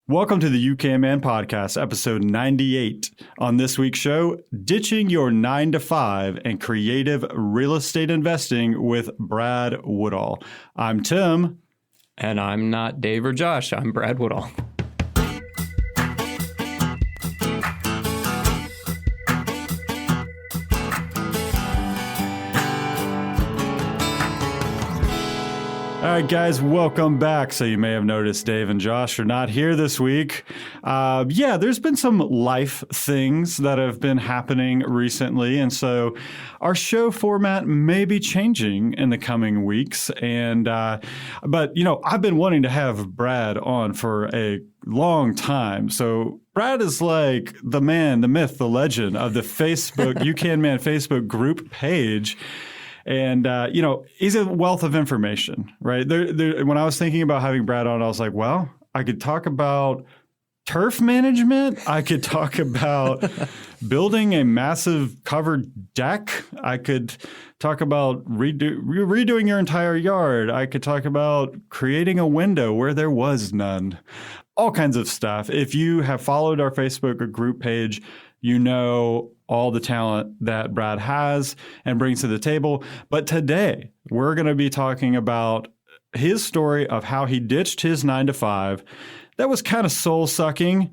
Welcome to the UK Man Podcast, episode 98. On this week's show, ditching your 9-to-5 and creative real estate investing with Brad Woodall. I'm Tim. And I'm not Dave or Josh. I'm Brad Woodall. All right, guys, welcome back. So you may have noticed Dave and Josh are not here this week. There's been some life things that have been happening recently. And so our show format may be changing in the coming weeks. But I've been wanting to have Brad on for a long time. So Brad is like the man, the myth, the legend of the Facebook, You Can Man Facebook group page. And, he's a wealth of information, right? When I was thinking about having Brad on, I was like, well, I could talk about turf management. I could talk about building a massive covered deck. I could talk about redoing your entire yard. I could talk about creating a window where there was none. All kinds of stuff. If you have followed our Facebook group page, you know all the talent that Brad has and brings to the table. But today, we're going to be talking about his story of how he ditched his 9-to-5. That was kind of soul-sucking,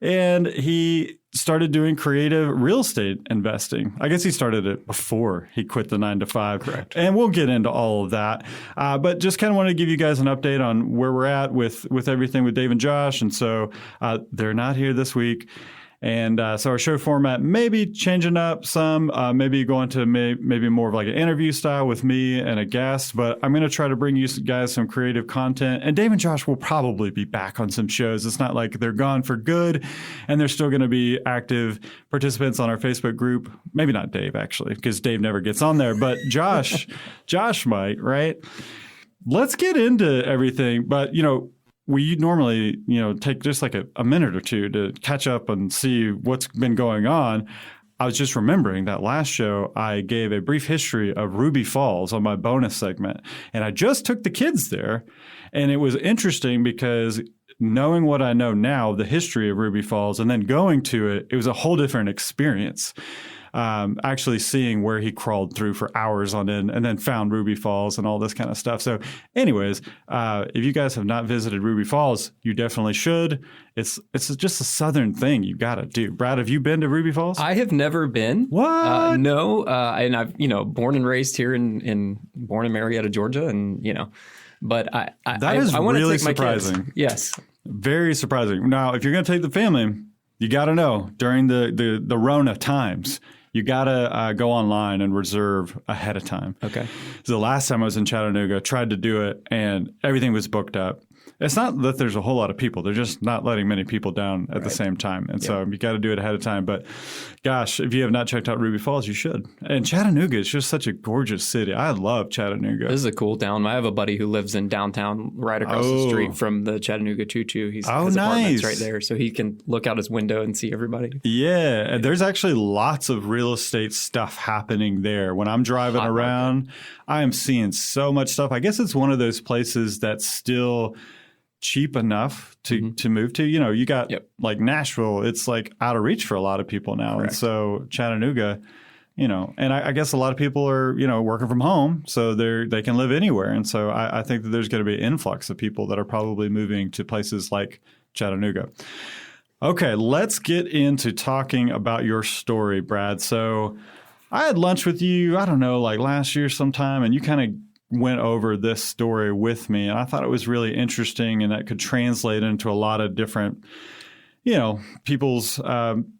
and he started doing creative real estate investing. I guess he started it before he quit the 9-to-5. Correct. And we'll get into all of that. But just kind of want to give you guys an update on where we're at with everything with Dave and Josh. And so they're not here this week. And so our show format may be changing up some, maybe going to maybe more of like an interview style with me and a guest. But I'm going to try to bring you guys some creative content. And Dave and Josh will probably be back on some shows. It's not like they're gone for good. And they're still going to be active participants on our Facebook group. Maybe not Dave, actually, because Dave never gets on there. But Josh might, right? Let's get into everything. But, we normally, take just like a minute or two to catch up and see what's been going on. I was just remembering that last show, I gave a brief history of Ruby Falls on my bonus segment. And I just took the kids there. And it was interesting because knowing what I know now, the history of Ruby Falls, and then going to it, it was a whole different experience. Actually seeing where he crawled through for hours on end and then found Ruby Falls and all this kind of stuff. So anyways, if you guys have not visited Ruby Falls, you definitely should. It's just a Southern thing you got to do. Brad, have you been to Ruby Falls? I have never been. What? No. And I've, born and raised here born in Marietta, Georgia. And, but I want really to take surprising. My kids. Yes. Very surprising. Now, if you're going to take the family, you got to know during the Rona times, you got to go online and reserve ahead of time. Okay. So the last time I was in Chattanooga, tried to do it, and everything was booked up. It's not that there's a whole lot of people. They're just not letting many people down at the same time. And so you got to do it ahead of time. But gosh, if you have not checked out Ruby Falls, you should. And Chattanooga is just such a gorgeous city. I love Chattanooga. This is a cool town. I have a buddy who lives in downtown right across the street from the Chattanooga Choo-Choo. His apartment's right there. So he can look out his window and see everybody. Yeah. And there's actually lots of real estate stuff happening there. When I'm driving around, I am seeing so much stuff. I guess it's one of those places that's still cheap enough to move to. You got like Nashville, it's like out of reach for a lot of people now. Correct. And so Chattanooga, and I guess a lot of people are, working from home, so they can live anywhere. And so I think that there's going to be an influx of people that are probably moving to places like Chattanooga. Okay, let's get into talking about your story, Brad. So I had lunch with you, I don't know, like last year sometime, and you kind of went over this story with me, and I thought it was really interesting, and that could translate into a lot of different, people's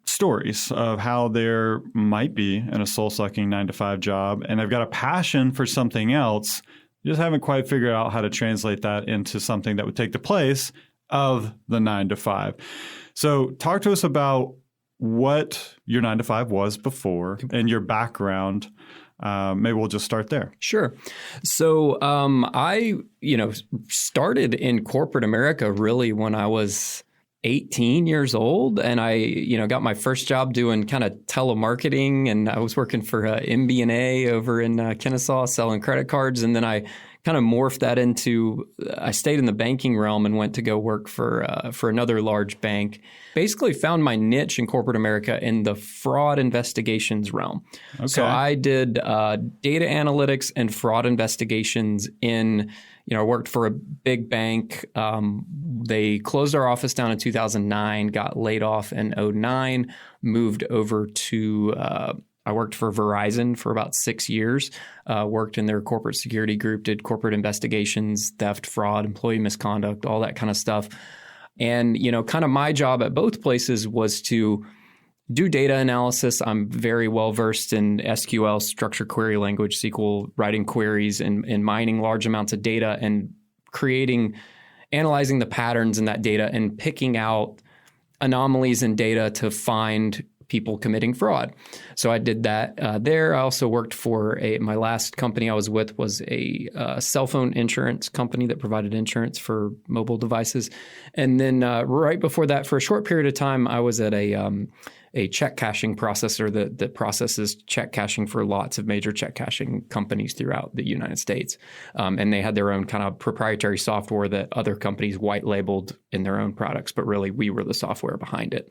stories of how there might be in a soul-sucking 9-to-5 job, and they've got a passion for something else. You just haven't quite figured out how to translate that into something that would take the place of the 9-to-5. So talk to us about what your 9-to-5 was before and your background. Maybe we'll just start there. Sure. So I, started in corporate America really when I was 18 years old. And I, got my first job doing kind of telemarketing. And I was working for MB&A over in Kennesaw selling credit cards. And then I kind of morphed that into, I stayed in the banking realm and went to go work for another large bank. Basically found my niche in corporate America in the fraud investigations realm. Okay. So I did data analytics and fraud investigations in, I worked for a big bank. They closed our office down in 2009, got laid off in 2009, moved over to I worked for Verizon for about 6 years, worked in their corporate security group, did corporate investigations, theft, fraud, employee misconduct, all that kind of stuff. And, kind of my job at both places was to do data analysis. I'm very well versed in SQL, structured query language, SQL, writing queries and mining large amounts of data and analyzing the patterns in that data and picking out anomalies in data to find people committing fraud. So I did that there. I also worked for my last company I was with was a cell phone insurance company that provided insurance for mobile devices. And then right before that, for a short period of time, I was at a check cashing processor that processes check cashing for lots of major check cashing companies throughout the United States. And they had their own kind of proprietary software that other companies white labeled in their own products, but really we were the software behind it.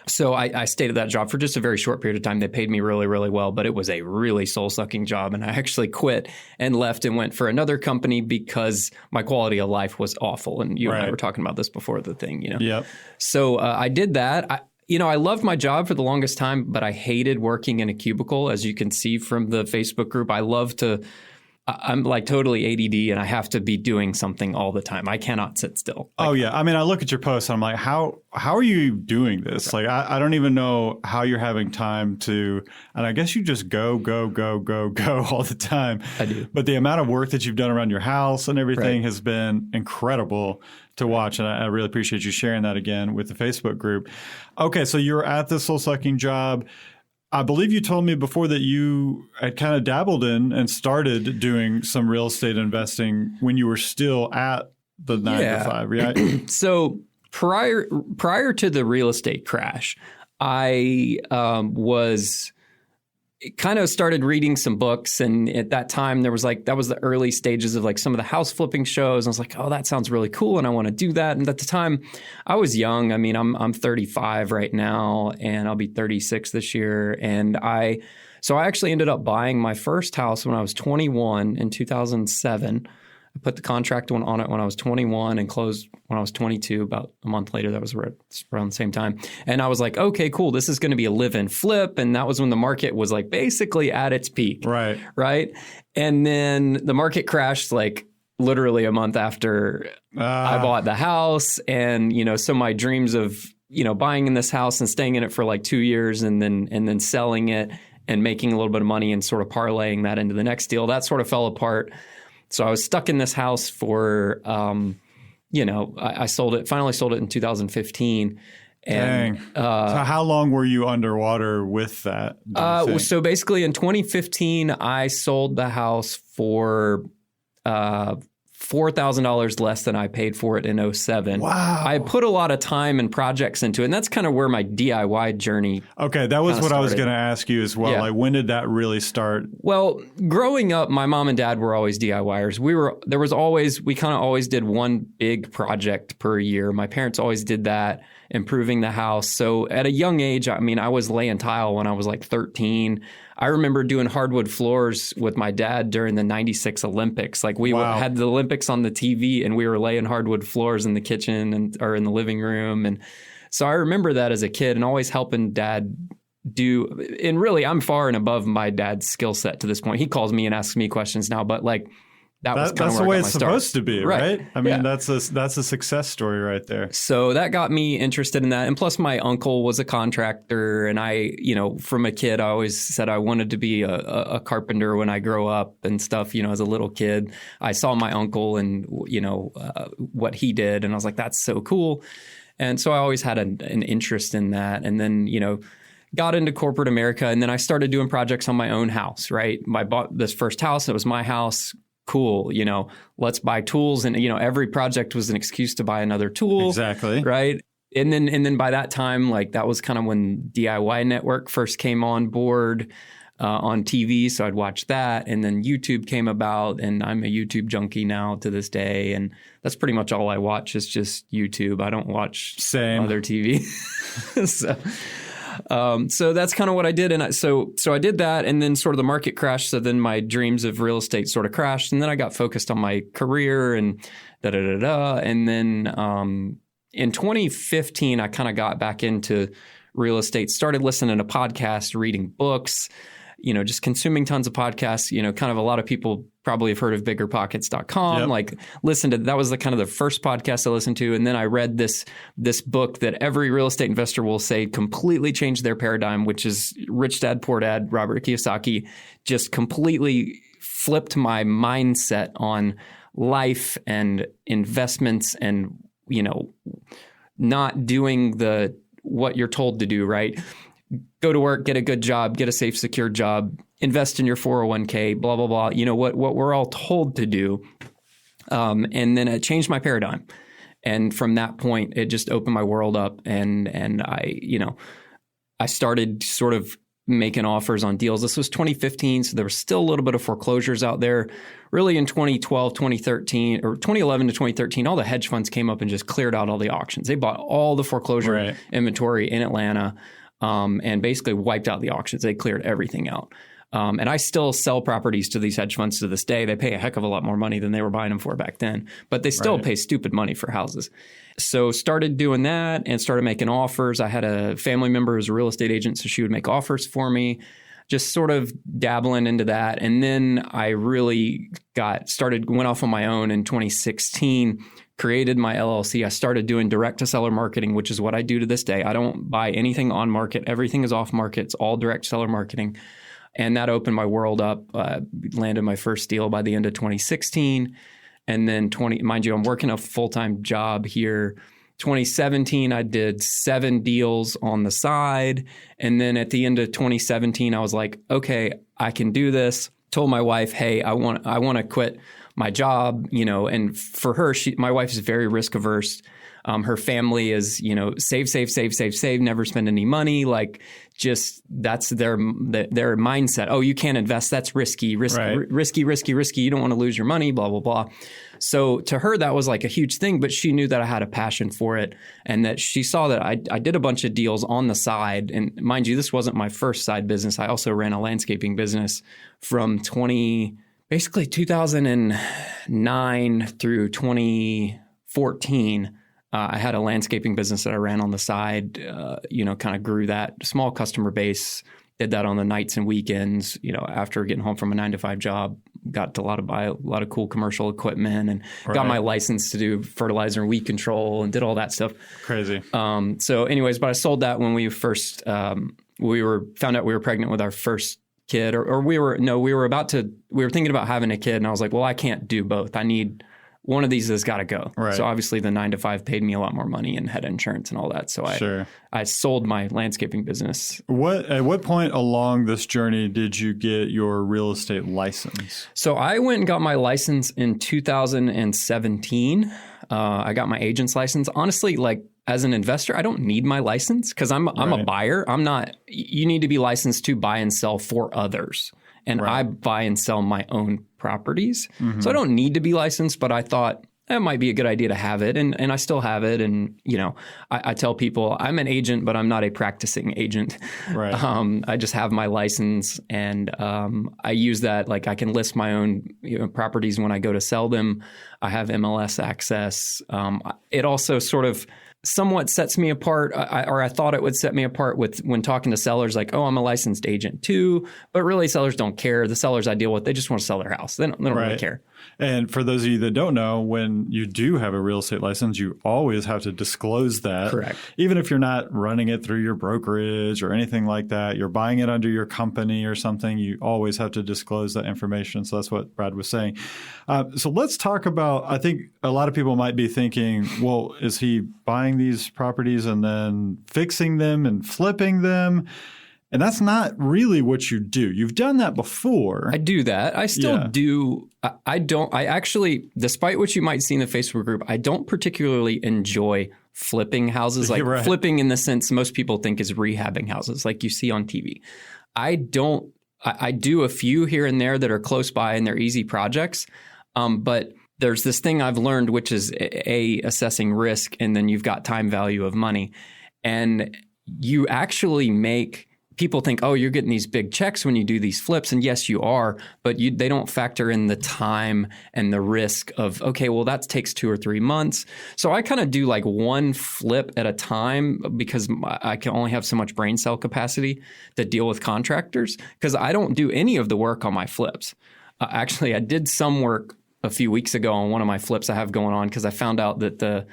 So I stayed at that job for just a very short period of time. They paid me really, really well, but it was a really soul-sucking job. And I actually quit and left and went for another company because my quality of life was awful. And you and I were talking about this before the thing, Yep. So I did that. I loved my job for the longest time, but I hated working in a cubicle. As you can see from the Facebook group, I'm like totally ADD and I have to be doing something all the time. I cannot sit still. Oh yeah. I mean, I look at your posts and I'm like, how are you doing this? Like, I don't even know how you're having time to, and I guess you just go all the time. I do. But the amount of work that you've done around your house and everything has been incredible to watch. And I really appreciate you sharing that again with the Facebook group. Okay. So you're at this soul-sucking job. I believe you told me before that you had kind of dabbled in and started doing some real estate investing when you were still at the 9 to 5, right? So prior to the real estate crash, I was kind of started reading some books. And at that time, that was the early stages of like some of the house flipping shows. And I was like, oh, that sounds really cool. And I want to do that. And at the time I was young. I mean, I'm 35 right now and I'll be 36 this year. And so I actually ended up buying my first house when I was 21 in 2007. I put the contract on it when I was 21 and closed when I was 22, about a month later. That was around the same time. And I was like, okay, cool. This is going to be a live and flip. And that was when the market was like basically at its peak. Right. Right. And then the market crashed like literally a month after I bought the house. And, so my dreams of, buying in this house and staying in it for like 2 years and then selling it and making a little bit of money and sort of parlaying that into the next deal, that sort of fell apart. So I was stuck in this house for, I finally sold it in 2015. And, Dang. So how long were you underwater with that? So basically in 2015, I sold the house for $4,000 less than I paid for it in 2007. Wow. I put a lot of time and projects into it. And that's kind of where my DIY journey Okay, that was what I was going to ask you as well. Yeah. Like, when did that really start? Well, growing up, my mom and dad were always DIYers. We kind of always did one big project per year. My parents always did that, improving the house. So at a young age, I mean, I was laying tile when I was like 13. I remember doing hardwood floors with my dad during the 96 Olympics. Like we had the Olympics on the TV and we were laying hardwood floors in the kitchen or in the living room. And so I remember that as a kid and always helping dad do. And really, I'm far and above my dad's skill set to this point. He calls me and asks me questions now, but like that's the way it's supposed to be, right? I mean, yeah. that's a success story right there. So that got me interested in that. And plus my uncle was a contractor and I, from a kid, I always said I wanted to be a carpenter when I grow up and stuff, as a little kid. I saw my uncle and, what he did and I was like, that's so cool. And so I always had an interest in that. And then, got into corporate America and then I started doing projects on my own house, right? I bought this first house. It was my house. Cool. Let's buy tools. And, every project was an excuse to buy another tool. Exactly. Right. And then by that time, like that was kind of when DIY Network first came on board. on TV, so I'd watch that. And then YouTube came about, and I'm a YouTube junkie now to this day. And that's pretty much all I watch is just YouTube. I don't watch other TV. So that's kind of what I did. And so I did that, and then sort of the market crashed. So then my dreams of real estate sort of crashed, and then I got focused on my career and And then in 2015, I kind of got back into real estate, started listening to podcasts, reading books, just consuming tons of podcasts, kind of a lot of people probably have heard of biggerpockets.com. Yep. Like that was the kind of the first podcast I listened to. And then I read this book that every real estate investor will say completely changed their paradigm, which is Rich Dad, Poor Dad, Robert Kiyosaki, just completely flipped my mindset on life and investments and, not doing what you're told to do, right? Go to work, get a good job, get a safe, secure job, invest in your 401k, blah, blah, blah. What we're all told to do. And then it changed my paradigm. And from that point, it just opened my world up. And I started sort of making offers on deals. This was 2015, so there was still a little bit of foreclosures out there. Really in 2012, 2013, or 2011 to 2013, all the hedge funds came up and just cleared out all the auctions. They bought all the foreclosure inventory in Atlanta and basically wiped out the auctions. They cleared everything out. And I still sell properties to these hedge funds to this day. They pay a heck of a lot more money than they were buying them for back then, but they still pay stupid money for houses. So started doing that and started making offers. I had a family member who's a real estate agent, so she would make offers for me, just sort of dabbling into that. And then I really went off on my own in 2016, created my LLC. I started doing direct to seller marketing, which is what I do to this day. I don't buy anything on market. Everything is off market. It's all direct seller marketing. And that opened my world up. Landed my first deal by the end of 2016. And then mind you, I'm working a full-time job here. 2017, I did 7 deals on the side. And then at the end of 2017, I was like, okay, I can do this. Told my wife, hey, I want to quit my job, and for her, my wife is very risk averse. Her family is, save, never spend any money. Like just that's their mindset. Oh, you can't invest. That's risky. You don't want to lose your money, blah, blah, blah. So to her, that was like a huge thing, but she knew that I had a passion for it and that she saw that I did a bunch of deals on the side. And mind you, this wasn't my first side business. I also ran a landscaping business from 2009 through 2014. I had a landscaping business that I ran on the side, kind of grew that small customer base, did that on the nights and weekends, after getting home from a 9-to-5 job, got to buy a lot of cool commercial equipment and got my license to do fertilizer and weed control and did all that stuff. Crazy. So anyways, but I sold that when we first, found out we were pregnant with our first kid we were thinking about having a kid and I was like, well, I can't do both. I need one of these has got to go. Right. So obviously the 9-to-5 paid me a lot more money and had insurance and all that. So I sold my landscaping business. At what point along this journey did you get your real estate license? So I went and got my license in 2017. I got my agent's license. Honestly, like as an investor, I don't need my license because I'm a buyer. You need to be licensed to buy and sell for others. And I buy and sell my own properties. Mm-hmm. So I don't need to be licensed, but I thought it might be a good idea to have it. And I still have it. And, I tell people I'm an agent, but I'm not a practicing agent. Right. I just have my license and I use that. Like I can list my own properties when I go to sell them. I have MLS access. It also sort of somewhat sets me apart, I thought it would set me apart when talking to sellers like, oh, I'm a licensed agent too. But really sellers don't care. The sellers I deal with, they just want to sell their house. They don't really care. And for those of you that don't know, when you do have a real estate license, you always have to disclose that. Correct. Even if you're not running it through your brokerage or anything like that, you're buying it under your company or something, you always have to disclose that information. So that's what Brad was saying. So let's talk about, I think a lot of people might be thinking, well, is he buying these properties and then fixing them and flipping them? And that's not really what you do. You've done that before. I do that. I still do. I actually, despite what you might see in the Facebook group, I don't particularly enjoy flipping houses. Like flipping in the sense most people think is rehabbing houses like you see on TV. I don't I do a few here and there that are close by and they're easy projects. But there's this thing I've learned, which is assessing risk, and then you've got time value of money. And you actually people think, oh, you're getting these big checks when you do these flips. And yes, you are, but they don't factor in the time and the risk of, okay, well, that takes 2 or 3 months. So I kind of do like one flip at a time because I can only have so much brain cell capacity to deal with contractors because I don't do any of the work on my flips. Actually, I did some work a few weeks ago on one of my flips I have going on because I found out that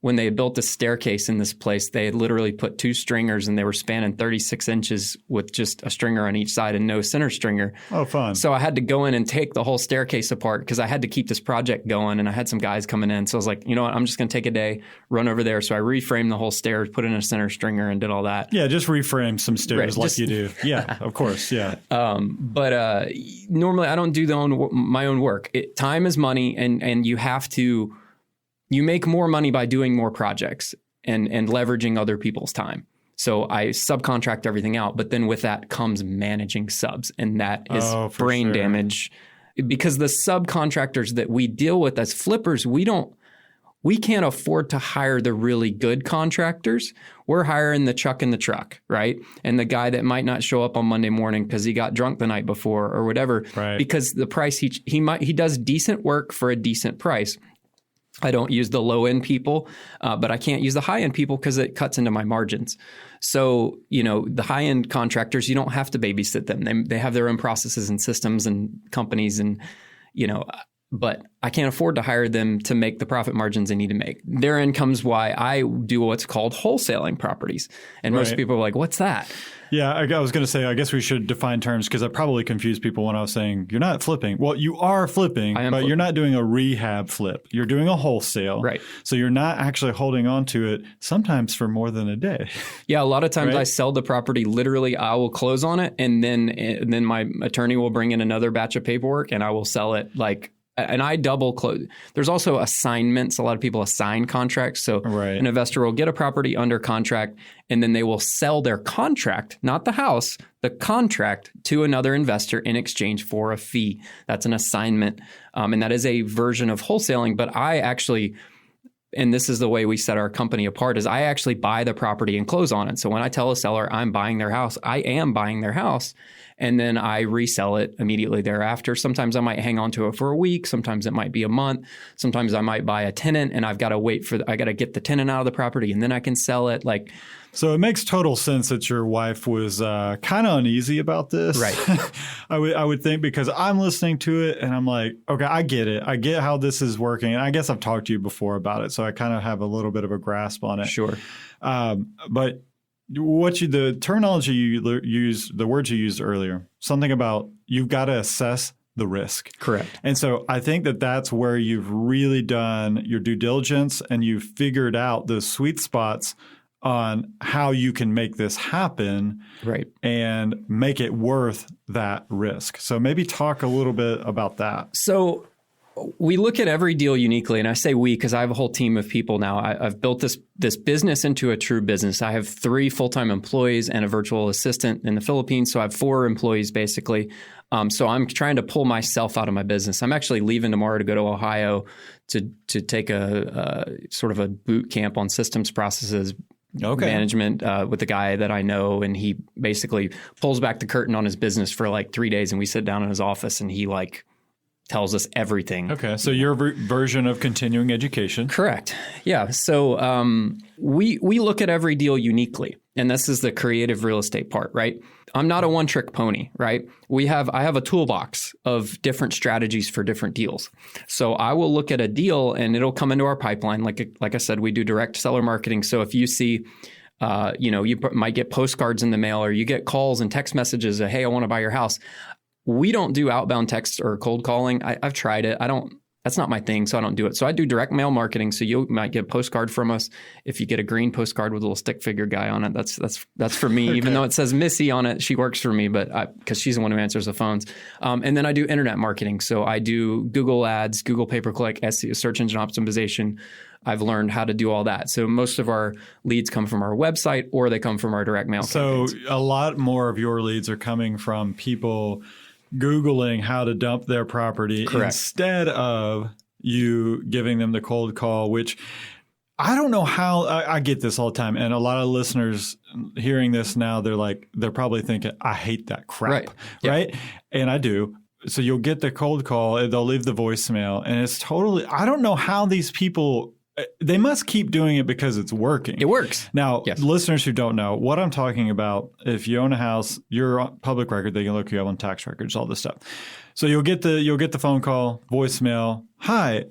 when they had built a staircase in this place, they had literally put 2 stringers and they were spanning 36 inches with just a stringer on each side and no center stringer. Oh, fun. So I had to go in and take the whole staircase apart because I had to keep this project going and I had some guys coming in. So I was like, you know what, I'm just going to take a day, run over there. So I reframed the whole stairs, put in a center stringer and did all that. Yeah, just reframe some stairs you do. Yeah, of course. Yeah. But normally I don't do my own work. Time is money and you have to... You make more money by doing more projects and leveraging other people's time. So I subcontract everything out, but then with that comes managing subs, and that is brain damage because the subcontractors that we deal with as flippers, we can't afford to hire the really good contractors. We're hiring the chuck in the truck, right? And the guy that might not show up on Monday morning because he got drunk the night before or whatever, right. Because the price he does decent work for a decent price. I don't use the low-end people, but I can't use the high-end people because it cuts into my margins. So, the high-end contractors, you don't have to babysit them. They have their own processes and systems and companies and, but I can't afford to hire them to make the profit margins they need to make. Therein comes why I do what's called wholesaling properties. And most people are like, what's that? Yeah, I was going to say, I guess we should define terms because I probably confused people when I was saying you're not flipping. Well, you are flipping, but you're not doing a rehab flip. You're doing a wholesale. Right. So you're not actually holding on to it sometimes for more than a day. Yeah, a lot of times I sell the property. Literally, I will close on it and then my attorney will bring in another batch of paperwork and I will sell it and I double close. There's also assignments. A lot of people assign contracts. So an investor will get a property under contract and then they will sell their contract, not the house, the contract to another investor in exchange for a fee. That's an assignment. And that is a version of wholesaling. But I actually, and this is the way we set our company apart, is I actually buy the property and close on it. So when I tell a seller I'm buying their house, I am buying their house. And then I resell it immediately thereafter. Sometimes I might hang on to it for a week. Sometimes it might be a month. Sometimes I might buy a tenant and I've got to I got to get the tenant out of the property and then I can sell it. So it makes total sense that your wife was kind of uneasy about this. Right. I would think because I'm listening to it and I'm like, okay, I get it. I get how this is working. And I guess I've talked to you before about it. So I kind of have a little bit of a grasp on it. Sure. But the terminology you use, the words you used earlier, something about you've got to assess the risk. Correct. And so I think that's where you've really done your due diligence and you've figured out the sweet spots on how you can make this happen and make it worth that risk. So maybe talk a little bit about that. So we look at every deal uniquely, and I say we because I have a whole team of people now. I've built this business into a true business. I have 3 full-time employees and a virtual assistant in the Philippines, so I have 4 employees basically. So I'm trying to pull myself out of my business. I'm actually leaving tomorrow to go to Ohio to take a sort of a boot camp on systems processes management with a guy that I know, and he basically pulls back the curtain on his business for 3 days, and we sit down in his office, and he tells us everything. Okay, so your version of continuing education. Correct. Yeah. So we look at every deal uniquely, and this is the creative real estate part, right? I'm not a one-trick pony, right? I have a toolbox of different strategies for different deals. So I will look at a deal, and it'll come into our pipeline. Like I said, we do direct seller marketing. So if you see, you might get postcards in the mail, or you get calls and text messages of, hey, I want to buy your house. We don't do outbound text or cold calling. I've tried it. That's not my thing, so I don't do it. So I do direct mail marketing. So you might get a postcard from us. If you get a green postcard with a little stick figure guy on it, that's for me. Even though it says Missy on it, she works for me, but because she's the one who answers the phones. And then I do internet marketing. So I do Google Ads, Google pay-per-click, SEO, search engine optimization, I've learned how to do all that. So most of our leads come from our website or they come from our direct mail campaigns. A lot more of your leads are coming from people Googling how to dump their property instead of you giving them the cold call, which I don't know how. I get this all the time. And a lot of listeners hearing this now, they're probably thinking, I hate that crap. Right? And I do. So you'll get the cold call, they'll leave the voicemail, and it's totally, I don't know how these people, they must keep doing it because it's working. It works. Now, listeners who don't know, what I'm talking about, if you own a house, you're on public record, they can look you up on tax records, all this stuff. So you'll get the phone call, voicemail. Hi,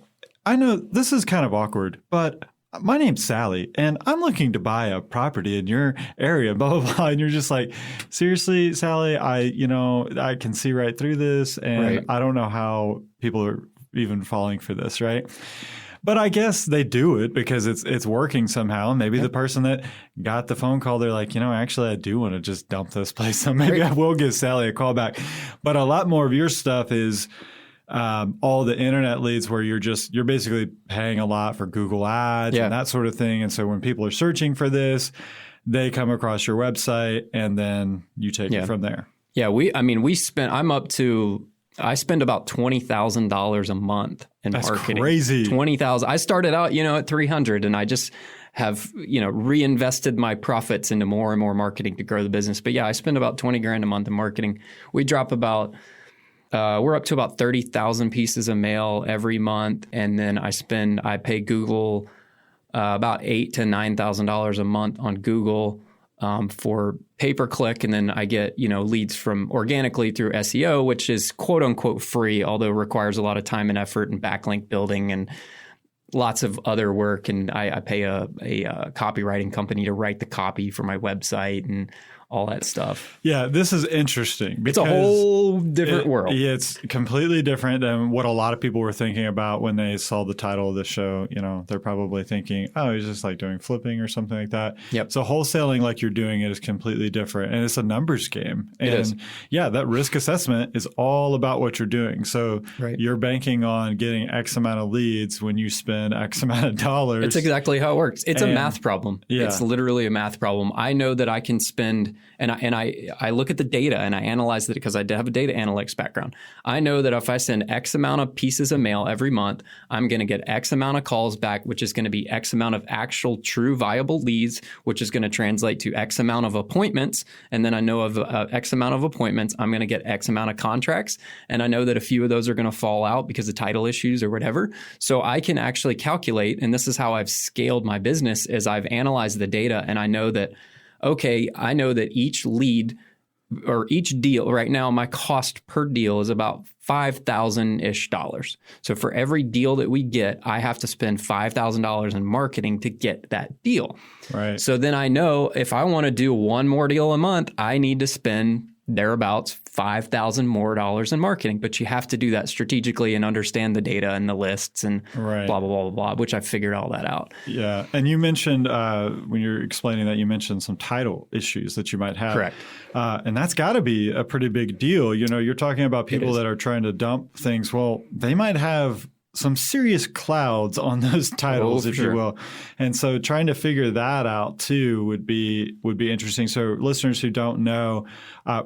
I know this is kind of awkward, but my name's Sally, and I'm looking to buy a property in your area, blah, blah, blah. And you're just like, seriously, Sally, I can see right through this, and I don't know how people are even falling for this, right? But I guess they do it because it's working somehow. And maybe the person that got the phone call, they're like, actually, I do want to just dump this place. So maybe I will give Sally a call back. But a lot more of your stuff is all the internet leads where you're basically paying a lot for Google ads and that sort of thing. And so when people are searching for this, they come across your website and then you take it from there. Yeah. I spend about $20,000 a month in marketing. That's crazy. $20,000. I started out, at 300 and I just have, reinvested my profits into more and more marketing to grow the business. But I spend about 20 grand a month in marketing. We drop we're up to about 30,000 pieces of mail every month. And then I pay Google about $8,000 to $9,000 a month on Google for pay-per-click. And then I get, leads from organically through SEO, which is quote unquote free, although requires a lot of time and effort and backlink building and lots of other work. And I pay a copywriting company to write the copy for my website and all that stuff. Yeah, this is interesting. It's a whole different world. Yeah, it's completely different than what a lot of people were thinking about when they saw the title of the show. They're probably thinking, oh, he's just like doing flipping or something like that. Yep. So wholesaling like you're doing it is completely different. And it's a numbers game. And it is. Yeah, that risk assessment is all about what you're doing. So you're banking on getting X amount of leads when you spend X amount of dollars. It's exactly how it works. It's a math problem. Yeah. It's literally a math problem. I know that I can spend and I look at the data and I analyze it because I have a data analytics background. I know that if I send X amount of pieces of mail every month, I'm going to get X amount of calls back, which is going to be X amount of actual true viable leads, which is going to translate to X amount of appointments. And then I know of X amount of appointments, I'm going to get X amount of contracts. And I know that a few of those are going to fall out because of title issues or whatever. So I can actually calculate, and this is how I've scaled my business, is I've analyzed the data and I know that each lead or each deal right now, my cost per deal is about $5,000-ish. So for every deal that we get, I have to spend $5,000 in marketing to get that deal. Right. So then I know if I want to do one more deal a month, I need to spend thereabouts $5,000 more in marketing. But you have to do that strategically and understand the data and the lists and blah, blah, blah, blah, blah, which I figured all that out. Yeah. And you mentioned when you're explaining that, you mentioned some title issues that you might have. Correct. And that's got to be a pretty big deal. You're talking about people that are trying to dump things. Well, they might have some serious clouds on those titles, if you will. And so trying to figure that out too would be interesting. So listeners who don't know,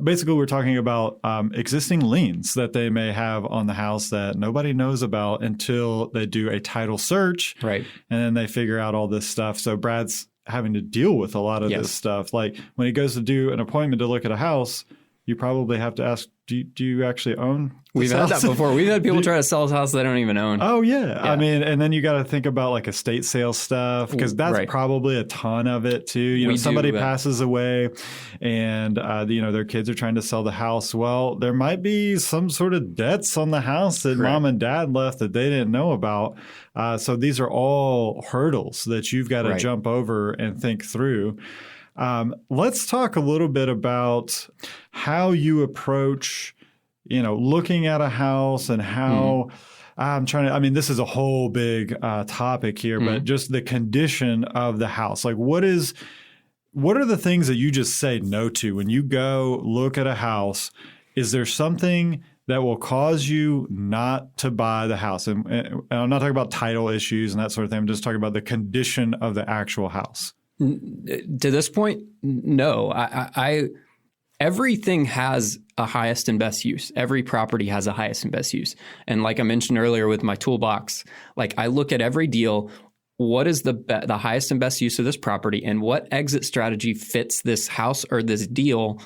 basically we're talking about existing liens that they may have on the house that nobody knows about until they do a title search. Right. And then they figure out all this stuff. So Brad's having to deal with a lot of this stuff. Like when he goes to do an appointment to look at a house, you probably have to ask, do you actually own We've had that before. We've had people try to sell a house they don't even own. Oh, yeah. I mean, and then you got to think about like estate sale stuff because that's probably a ton of it too. Somebody passes away and, their kids are trying to sell the house. Well, there might be some sort of debts on the house that mom and dad left that they didn't know about. So these are all hurdles that you've got to jump over and think through. Let's talk a little bit about how you approach, looking at a house and how this is a whole big topic here, but just the condition of the house. Like what are the things that you just say no to when you go look at a house? Is there something that will cause you not to buy the house? And I'm not talking about title issues and that sort of thing. I'm just talking about the condition of the actual house. To this point, no. Everything has a highest and best use. Every property has a highest and best use. And like I mentioned earlier with my toolbox, like I look at every deal. What is the highest and best use of this property, and what exit strategy fits this house or this deal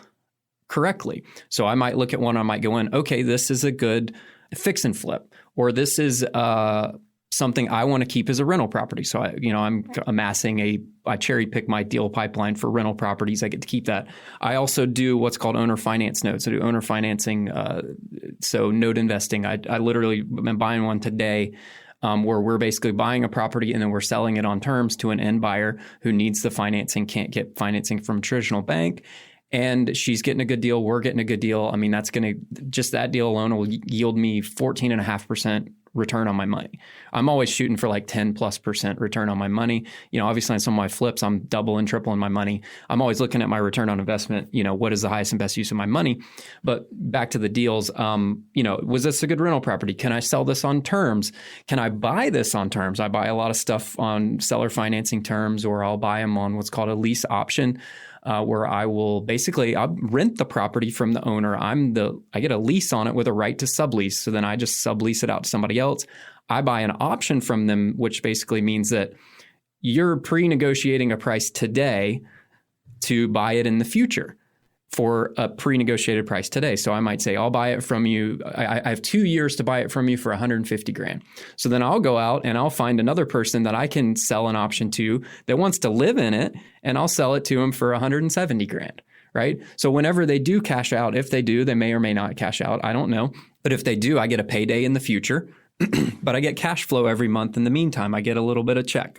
correctly? So I might look at one, I might go in, okay, this is a good fix and flip, or this is something I want to keep as a rental property. So I'm amassing I cherry pick my deal pipeline for rental properties. I get to keep that. I also do what's called owner finance notes. I do owner financing, so note investing. I literally am buying one today. Where we're basically buying a property and then we're selling it on terms to an end buyer who needs the financing, can't get financing from a traditional bank. And she's getting a good deal. We're getting a good deal. I mean, just that deal alone will yield me 14.5% return on my money. I'm always shooting for like 10+% return on my money. Obviously on some of my flips, I'm double and tripling my money. I'm always looking at my return on investment. What is the highest and best use of my money? But back to the deals, was this a good rental property? Can I sell this on terms? Can I buy this on terms? I buy a lot of stuff on seller financing terms, or I'll buy them on what's called a lease option. Where I'll rent the property from the owner. I get a lease on it with a right to sublease. So then I just sublease it out to somebody else. I buy an option from them, which basically means that you're pre-negotiating a price today to buy it in the future for a pre-negotiated price today. So I might say, I'll buy it from you. I have 2 years to buy it from you for $150,000. So then I'll go out and I'll find another person that I can sell an option to that wants to live in it, and I'll sell it to them for $170,000. Right? So whenever they do cash out, if they do, they may or may not cash out. I don't know. But if they do, I get a payday in the future, but I get cash flow every month. In the meantime, I get a little bit of check.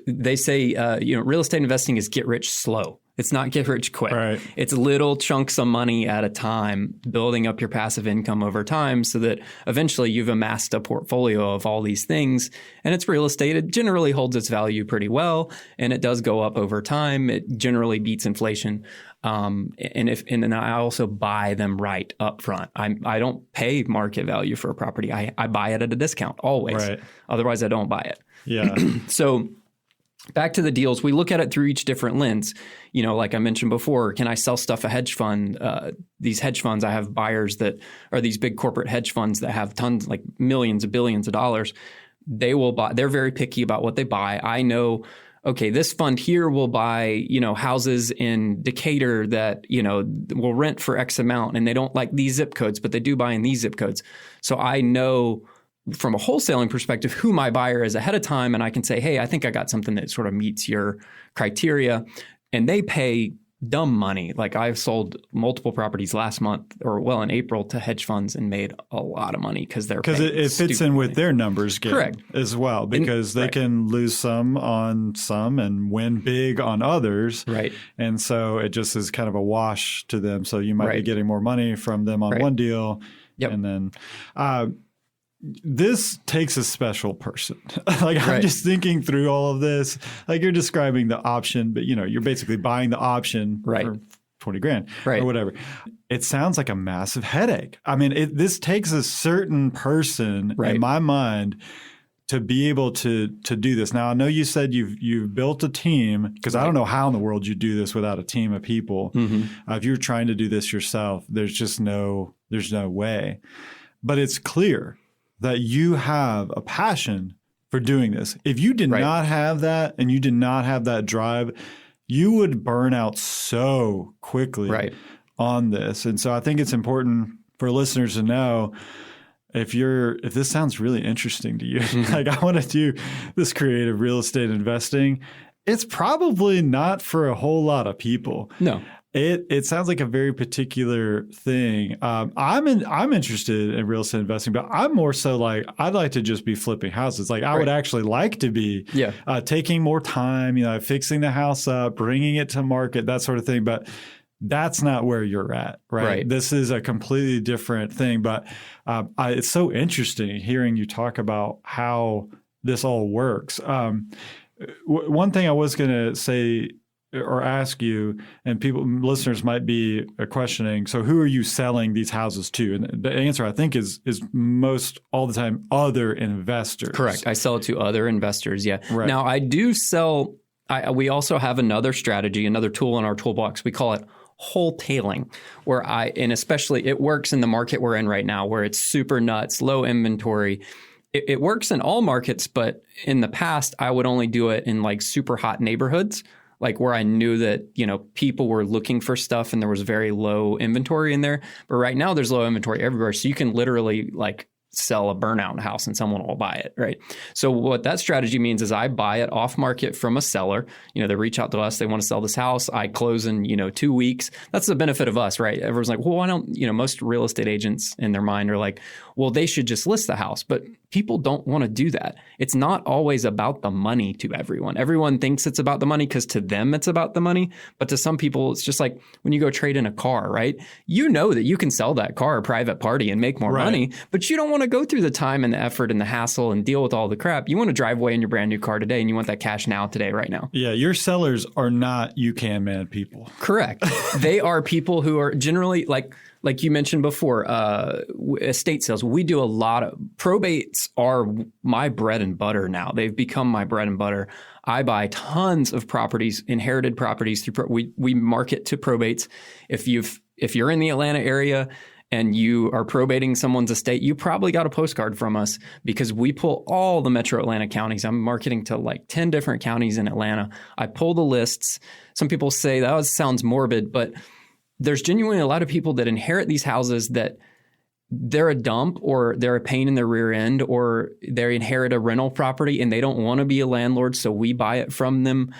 They say, real estate investing is get rich slow. It's not get rich quick. Right. It's little chunks of money at a time, building up your passive income over time so that eventually you've amassed a portfolio of all these things. And it's real estate. It generally holds its value pretty well, and it does go up over time. It generally beats inflation. And then I also buy them right up front. I don't pay market value for a property. I buy it at a discount always. Right. Otherwise, I don't buy it. Yeah. So back to the deals, we look at it through each different lens. Like I mentioned before, can I sell stuff a hedge fund? These hedge funds, I have buyers that are these big corporate hedge funds that have tons, like millions of billions of dollars. They will buy. They're very picky about what they buy. I know, okay, this fund here will buy, houses in Decatur that, will rent for X amount, and they don't like these zip codes, but they do buy in these zip codes. So I know from a wholesaling perspective who my buyer is ahead of time, and I can say, hey, I think I got something that sort of meets your criteria, and they pay dumb money. Like I've sold multiple properties last month in April to hedge funds and made a lot of money because it fits in with their numbers game. Correct. As well, because they can lose some on some and win big on others. Right. And so it just is kind of a wash to them. So you might be getting more money from them on one deal. Yep. And then this takes a special person. I'm just thinking through all of this. Like you're describing the option, but you're basically buying the option for $20,000 or whatever. It sounds like a massive headache. I mean, this takes a certain person in my mind to be able to do this. Now, I know you said you've built a team, because I don't know how in the world you do this without a team of people. Mm-hmm. If you're trying to do this yourself, there's no way. But it's clear that you have a passion for doing this. If you did not have that, and you did not have that drive, you would burn out so quickly on this. And so I think it's important for listeners to know, if this sounds really interesting to you, like I want to do this creative real estate investing, it's probably not for a whole lot of people. No. It sounds like a very particular thing. I'm interested in real estate investing, but I'm more so like I'd like to just be flipping houses. Like I would actually like to be taking more time, fixing the house up, bringing it to market, that sort of thing. But that's not where you're at, right? This is a completely different thing. But it's so interesting hearing you talk about how this all works. One thing I was going to say or ask you, and listeners might be questioning, so who are you selling these houses to? And the answer, I think, is most all the time other investors. Correct. I sell it to other investors. Yeah. Right. Now I do sell. We also have another strategy, another tool in our toolbox. We call it wholesaling, and especially it works in the market we're in right now, where it's super nuts, low inventory. It works in all markets, but in the past, I would only do it in like super hot neighborhoods, like where I knew that, people were looking for stuff and there was very low inventory in there. But right now there's low inventory everywhere. So you can literally like sell a burnout house and someone will buy it, right? So what that strategy means is I buy it off market from a seller. They reach out to us, they want to sell this house. I close in, 2 weeks. That's the benefit of us, right? Everyone's like, well, why don't, most real estate agents in their mind are like, well, they should just list the house. But people don't want to do that. It's not always about the money to everyone. Everyone thinks it's about the money because to them it's about the money. But to some people, it's just like when you go trade in a car, right? You know that you can sell that car a private party and make more money, but you don't want to go through the time and the effort and the hassle and deal with all the crap. You want to drive away in your brand new car today and you want that cash now, today, right now. Yeah, your sellers are not you-can-man people. Correct. They are people who are generally like you mentioned before, estate sales. We do a lot of probates are my bread and butter now. They've become my bread and butter. I buy tons of properties, inherited properties through we market to probates. If you're in the Atlanta area and you are probating someone's estate, you probably got a postcard from us because we pull all the metro Atlanta counties. I'm marketing to like 10 different counties in Atlanta. I pull the lists. Some people say that sounds morbid, but there's genuinely a lot of people that inherit these houses that they're a dump or they're a pain in the rear end or they inherit a rental property and they don't want to be a landlord, so we buy it from them.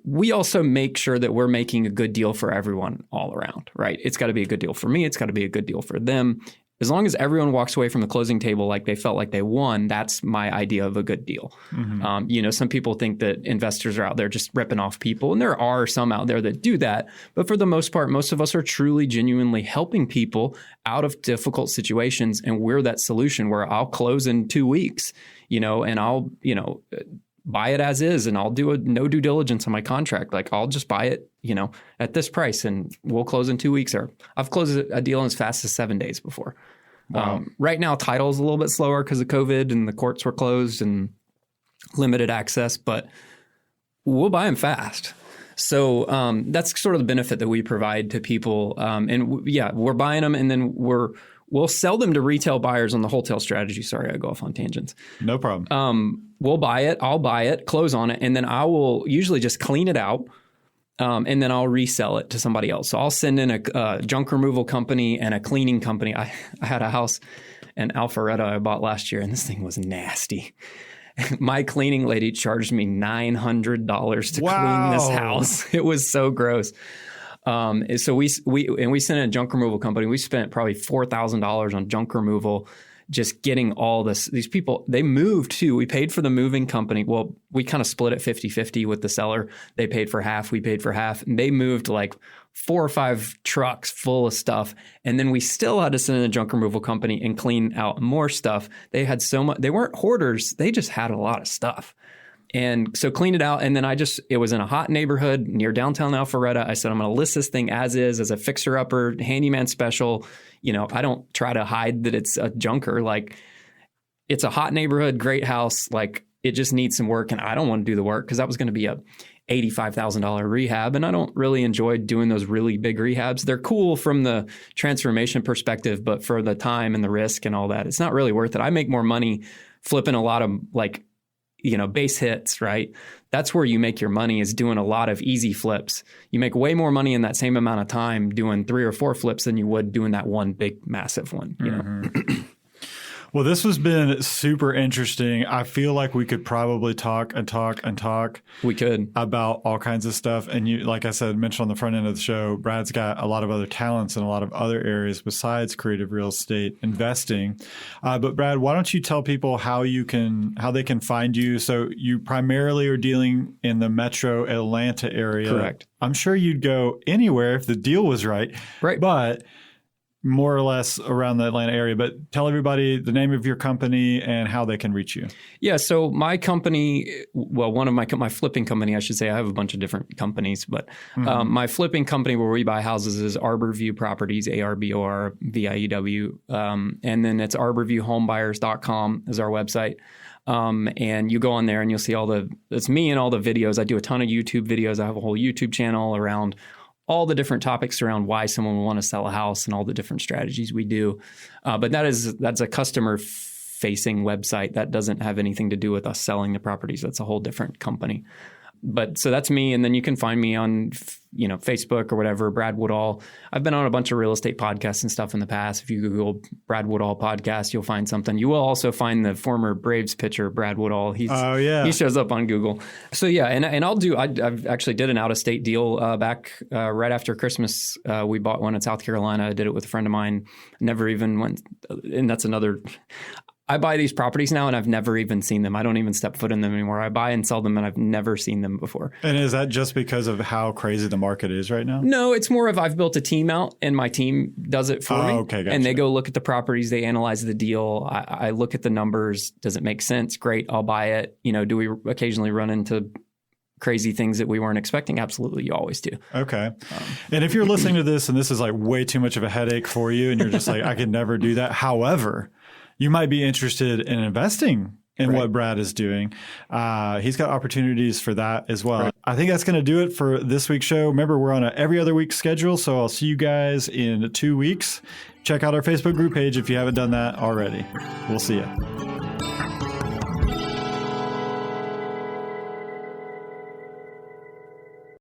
We also make sure that we're making a good deal for everyone all around, right? It's got to be a good deal for me. It's got to be a good deal for them. As long as everyone walks away from the closing table like they felt like they won, that's my idea of a good deal. Mm-hmm. Some people think that investors are out there just ripping off people, and there are some out there that do that. But for the most part, most of us are truly, genuinely helping people out of difficult situations, and we're that solution where I'll close in 2 weeks, and I'll, buy it as is, and I'll do no due diligence on my contract. Like I'll just buy it, at this price, and we'll close in 2 weeks. Or I've closed a deal in as fast as 7 days before. Wow. Right now, title is a little bit slower because of COVID and the courts were closed and limited access, but we'll buy them fast. So that's sort of the benefit that we provide to people. We're buying them, and then we'll sell them to retail buyers on the wholesale strategy. Sorry, I go off on tangents. No problem. We'll buy it. I'll buy it, close on it, and then I will usually just clean it out, and then I'll resell it to somebody else. So I'll send in a junk removal company and a cleaning company. I had a house in Alpharetta I bought last year, and this thing was nasty. My cleaning lady charged me $900 to clean this house. It was so gross. So we sent in a junk removal company. We spent probably $4,000 on junk removal, just getting all this. These people, they moved too. We paid for the moving company. Well, we kind of split it 50-50 with the seller. They paid for half. We paid for half. And they moved like 4 or 5 trucks full of stuff. And then we still had to send in a junk removal company and clean out more stuff. They had so much. They weren't hoarders. They just had a lot of stuff. And so cleaned it out. And then it was in a hot neighborhood near downtown Alpharetta. I said, I'm going to list this thing as a fixer-upper, handyman special. I don't try to hide that it's a junker. Like, it's a hot neighborhood, great house. Like, it just needs some work. And I don't want to do the work because that was going to be a $85,000 rehab. And I don't really enjoy doing those really big rehabs. They're cool from the transformation perspective, but for the time and the risk and all that, it's not really worth it. I make more money flipping a lot of base hits, right? That's where you make your money, is doing a lot of easy flips. You make way more money in that same amount of time doing 3 or 4 flips than you would doing that one big, massive one, Mm-hmm. Well, this has been super interesting. I feel like we could probably talk. We could. About all kinds of stuff. And you, like I said, mentioned on the front end of the show, Brad's got a lot of other talents in a lot of other areas besides creative real estate investing. But Brad, why don't you tell people how they can find you? So you primarily are dealing in the metro Atlanta area. Correct. I'm sure you'd go anywhere if the deal was right. Right. But more or less around the Atlanta area, but tell everybody the name of your company and how they can reach you. Yeah, so my company, well, one of my flipping company, I should say, I have a bunch of different companies, but my flipping company where we buy houses is Arborview Properties, ARBORVIEW, and then it's arborviewhomebuyers.com is our website. And you go on there and you'll see it's me and all the videos. I do a ton of YouTube videos. I have a whole YouTube channel around all the different topics around why someone would want to sell a house and all the different strategies we do. But that's a customer facing website. That doesn't have anything to do with us selling the properties. That's a whole different company. But so that's me. And then you can find me on, Facebook or whatever, Brad Woodall. I've been on a bunch of real estate podcasts and stuff in the past. If you Google Brad Woodall podcast, you'll find something. You will also find the former Braves pitcher, Brad Woodall. He shows up on Google. So yeah, and I've actually did an out-of-state deal back right after Christmas. We bought one in South Carolina. I did it with a friend of mine. Never even went, and that's another... I buy these properties now and I've never even seen them. I don't even step foot in them anymore. I buy and sell them and I've never seen them before. And is that just because of how crazy the market is right now? No, it's more of I've built a team out and my team does it for me. Okay, gotcha. And they go look at the properties, they analyze the deal. I look at the numbers. Does it make sense? Great, I'll buy it. Do we occasionally run into crazy things that we weren't expecting? Absolutely. You always do. Okay. And if you're listening to this and this is like way too much of a headache for you and you're just like, I could never do that. However, you might be interested in investing in what Brad is doing. He's got opportunities for that as well. Right. I think that's going to do it for this week's show. Remember, we're on a every other week schedule, so I'll see you guys in 2 weeks. Check out our Facebook group page if you haven't done that already. We'll see you.